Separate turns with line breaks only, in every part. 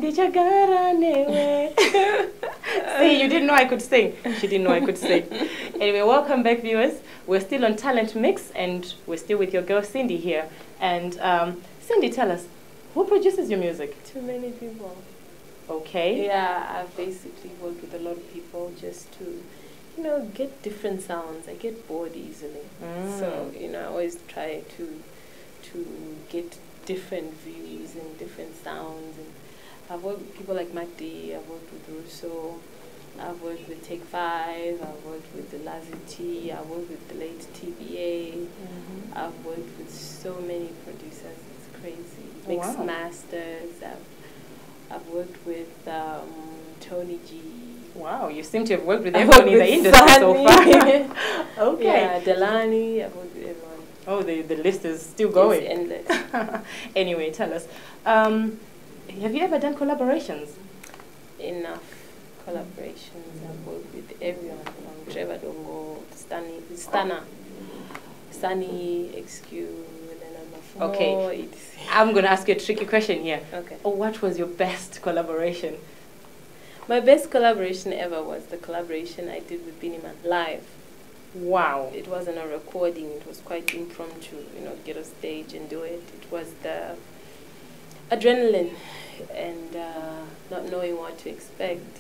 See, you didn't know I could sing. She didn't know I could sing. Anyway, welcome back, viewers. We're still on Talent Mix, and we're still with your girl Cindy here. And Cindy, tell us, who produces your music?
Too many people.
Okay.
Yeah, I've basically worked with a lot of people just to, get different sounds. I get bored easily. So, I always try to get different views and different sounds. And I've worked with people like Mac D, I've worked with Russo, I've worked with Take 5, I've worked with the Lazy T, I've worked with the late TBA, I've worked with so many producers, it's crazy. Mix masters, I've worked with Tony G.
Wow, you seem to have worked with everyone in the industry so far. Okay.
Yeah, Delani, I've worked with everyone.
Oh, the list is still going.
It's endless.
Anyway, tell us, have you ever done collaborations?
Enough collaborations. I've worked with everyone. Trevor Dongo, Sunny, XQ,
okay. I'm going to ask you a tricky question here.
Okay.
What was your best collaboration?
My best collaboration ever was the collaboration I did with Biniman live.
Wow.
It wasn't a recording. It was quite impromptu, get a stage and do it. It was the adrenaline and not knowing what to expect.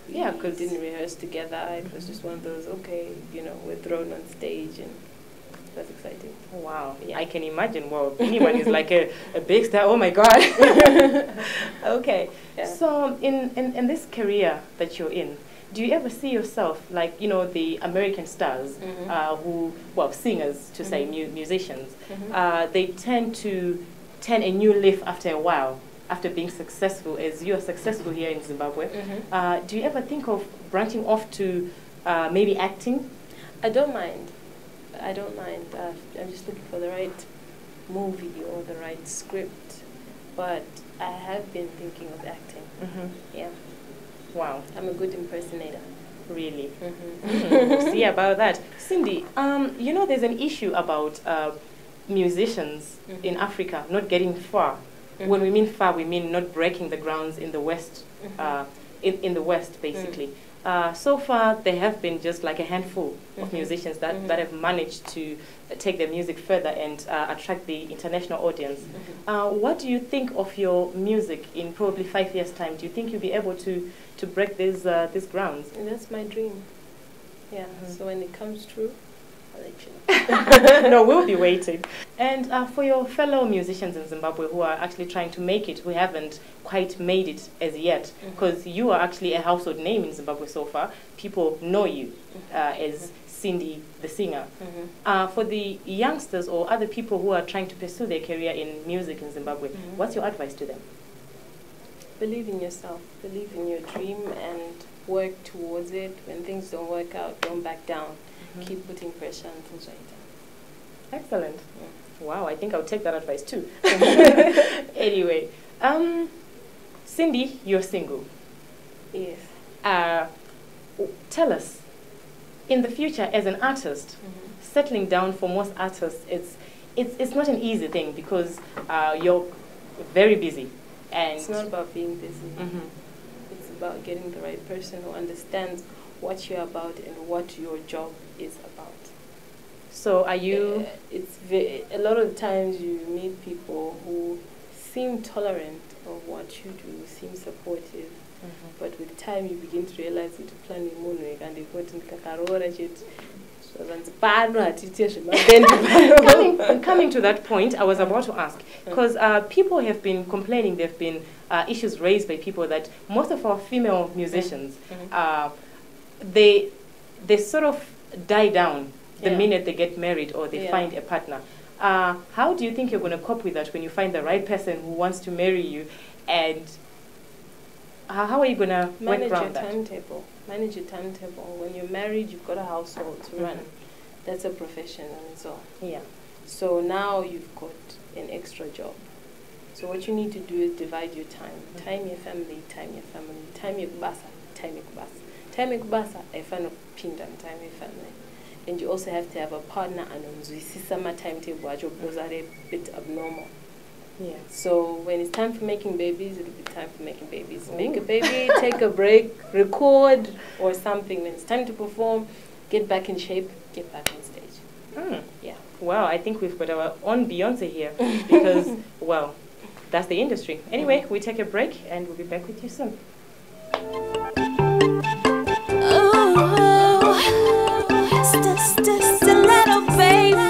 Yeah,
because we didn't rehearse together. It was just one of those, we're thrown on stage, and that's exciting.
Wow.
Yeah.
I can imagine. Wow, anyone is like a big star. Oh my God. Okay. Yeah. So in this career that you're in, do you ever see yourself like, the American stars singers, to say, musicians, they tend to turn a new leaf after a while, after being successful, as you are successful here in Zimbabwe. Do you ever think of branching off to maybe acting?
I don't mind. I'm just looking for the right movie or the right script. But I have been thinking of acting. Yeah.
Wow.
I'm a good impersonator.
Really? We'll see about that. Cindy, there's an issue about musicians in Africa not getting far. When we mean far, we mean not breaking the grounds in the West, in the West, basically. So far, there have been just like a handful of musicians that have managed to take their music further and attract the international audience. What do you think of your music in probably 5 years' time? Do you think you'll be able to break these grounds?
And that's my dream. Yeah. So when it comes true, I'll let you know.
No, we'll be waiting. And for your fellow musicians in Zimbabwe who are actually trying to make it, who haven't quite made it as yet, because you are actually a household name in Zimbabwe so far. People know you as Cindy, the singer. For the youngsters or other people who are trying to pursue their career in music in Zimbabwe, what's your advice to them?
Believe in yourself, believe in your dream, and work towards it. When things don't work out, don't back down. Keep putting pressure until it's right.
Excellent. Wow, I think I'll take that advice too. Anyway, Cindy, you're single.
Yes.
Tell us, in the future as an artist, settling down for most artists, it's not an easy thing because you're very busy. And
it's not about being busy. It's about getting the right person who understands what you're about and what your job is about.
So are you...
a lot of times you meet people who seem tolerant of what you do, seem supportive, but with time you begin to realize that you're planning
Coming to that point, I was about to ask, because people have been complaining, there have been issues raised by people that most of our female musicians, they sort of die down the minute they get married or they find a partner. How do you think you're going to cope with that when you find the right person who wants to marry you, and how are you going to work around that?
Manage your timetable. When you're married, you've got a household to run. That's a profession on its own. Yeah. So now you've got an extra job. So what you need to do is divide your time. Time your family, time your family. Time your kubasa, time your kubasa. Time your kubasa, I find a pinda and time your family. And you also have to have a partner and on the timetable because are a bit abnormal.
Yeah.
So when it's time for making babies, it'll be time for making babies. Make a baby, take a break, record or something. When it's time to perform, get back in shape, get back on stage. Yeah.
Wow, I think we've got our own Beyonce here because, well, that's the industry. Anyway, we take a break and we'll be back with you soon.
Stiletto, baby.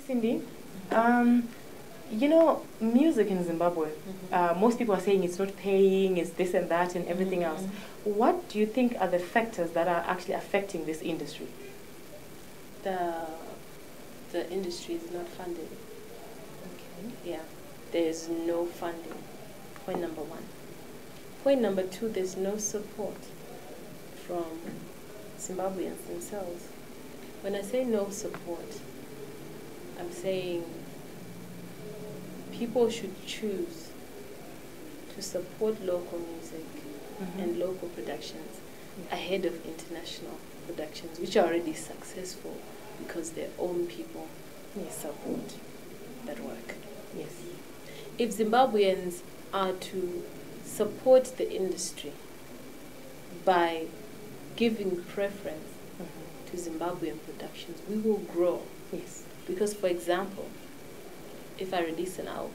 Cindy, you know, music in Zimbabwe, most people are saying it's not paying, it's this and that and everything else. What do you think are the factors that are actually affecting this industry?
The industry is not funded.
Okay.
Yeah, there's no funding. Point number one. Point number two, there's no support from Zimbabweans themselves. When I say no support, I'm saying people should choose to support local music and local productions ahead of international productions, which are already successful because their own people support that work.
Yes.
If Zimbabweans are to support the industry by giving preference to Zimbabwean productions, we will grow.
Yes.
Because, for example, if I release an album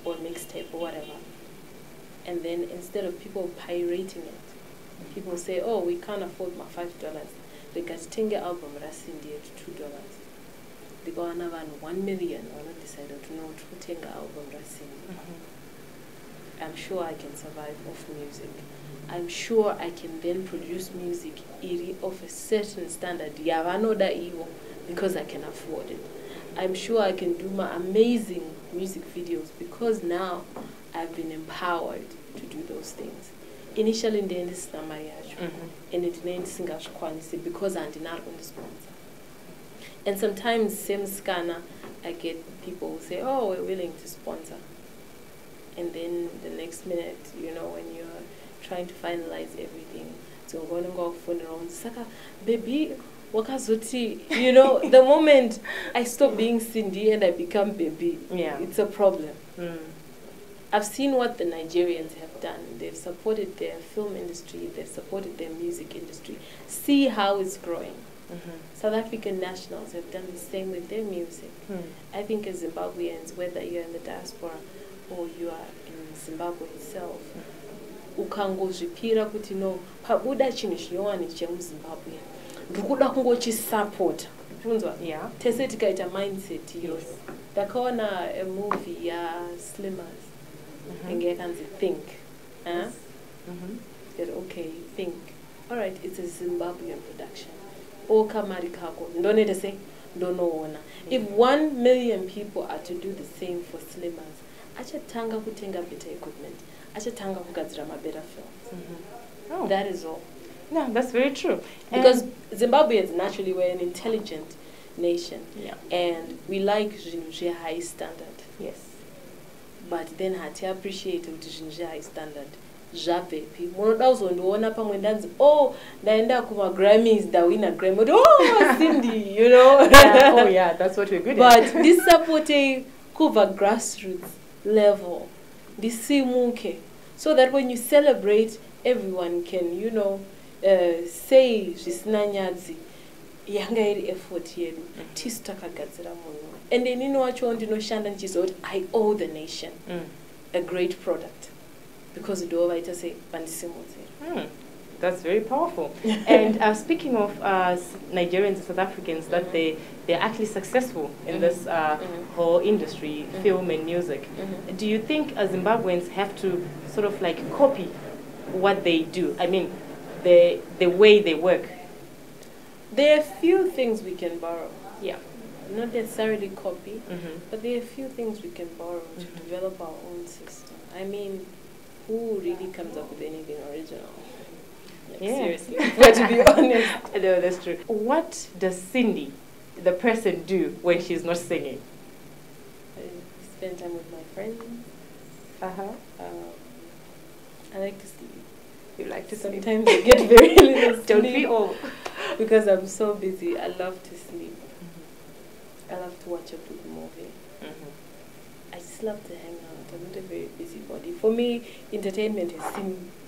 or mixtape or whatever, and then instead of people pirating it, people say, oh, we can't afford my $5. They got to album Cindy at $2. They go on 1 million or not decided to know to take album Cindy. I'm sure I can survive off music. I'm sure I can then produce music of a certain standard. Because I can afford it. I'm sure I can do my amazing music videos because now I've been empowered to do those things. Initially, in the end, this is not my and it means because I'm not on the sponsor. And sometimes, same scanner, I get people who say, oh, we're willing to sponsor. And then the next minute, you know, when you're trying to finalize everything, so we're going to go for the round, Saka, baby, you know, the moment I stop being Cindy and I become baby, it's a problem. I've seen what the Nigerians have done. They've supported their film industry, they've supported their music industry. See how it's growing. South African nationals have done the same with their music. I think as Zimbabweans, whether you're in the diaspora or you are in Zimbabwe itself, ukangozvipira kuti no pabuda chinhu chinowani chemuzimbabwe ndikuda kungochisapota kunzwa tese tikaita mindset iyo ndakaona a movie ya Slimmers inge yakanzi Think that, okay, think, all right, it's a Zimbabwean production. Oka marikako, ndonete say, ndonoona. If 1 million people are to do the same for Slimmers, achatanga kutenga better equipment, achatanga kugadzira better films.
Oh.
That is all.
No, that's very true.
Because Zimbabweans naturally were an intelligent nation.
Yeah.
And we like high standard.
Yes.
But then hati appreciate high standard. Zvapepi. Munoda kuzondiona pamwe ndanzi, oh, ndaenda kuma Grammys, ndawina Grammy. Oh, Cindy, you know.
Yeah. Oh yeah, that's what we're good
at.
at.
But this supporting cover grassroots level, this simuke, so that when you celebrate, everyone can, you know, say zvisinanyadzi yanga iri effort yedu tisu takagadzira munhu. And then ino wacho ndinoshanda ndichizoti I owe the nation a great product because ndo vaita sei vandisimudzira.
That's very powerful. And speaking of Nigerians and South Africans, that they're actually successful in this whole industry, film and music. Do you think Zimbabweans have to sort of like copy what they do? I mean, the way they work.
There are few things we can borrow.
Yeah.
Not necessarily copy, but there are a few things we can borrow to develop our own system. I mean, who really comes up with anything original? Like, seriously. But to be honest.
No, that's true. What does Cindy, the person, do when she's not singing?
I spend time with my friends. I like to sleep.
You like to sleep?
Sometimes I get very little sleep.
Don't we all?
Because I'm so busy. I love to sleep. I love to watch a good movie. I just love to hang out. I'm not a very busy body. For me, entertainment has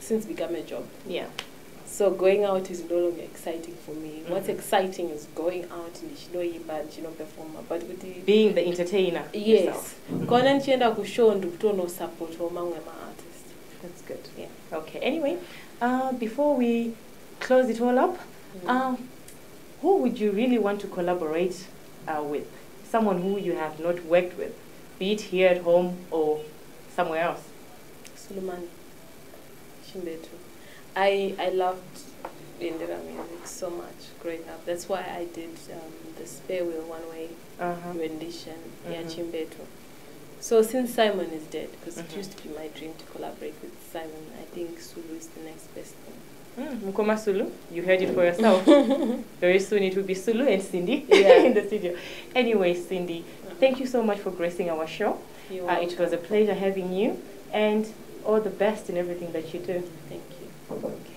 since become a job.
Yeah.
So going out is no longer exciting for me. What's exciting is going out and performer. But with the
being the entertainer.
Yes. Kona nchienda kushow ndukutono support wamangwe ma artists.
That's good.
Yeah.
Okay. Anyway, before we close it all up, who would you really want to collaborate with? Someone who you have not worked with, be it here at home or somewhere else.
Suleiman Chimbetu. I loved Indira music so much growing up. That's why I did the Spare Wheel one-way rendition, Chimbetu. So since Simon is dead, because it used to be my dream to collaborate with Simon, I think Sulu is the next best thing.
Mukoma Sulu, you heard it for yourself. Very soon it will be Sulu and Cindy in the studio. Anyway, Cindy, thank you so much for gracing our show. It was a pleasure having you, and all the best in everything that you do.
Thank you.
Okay.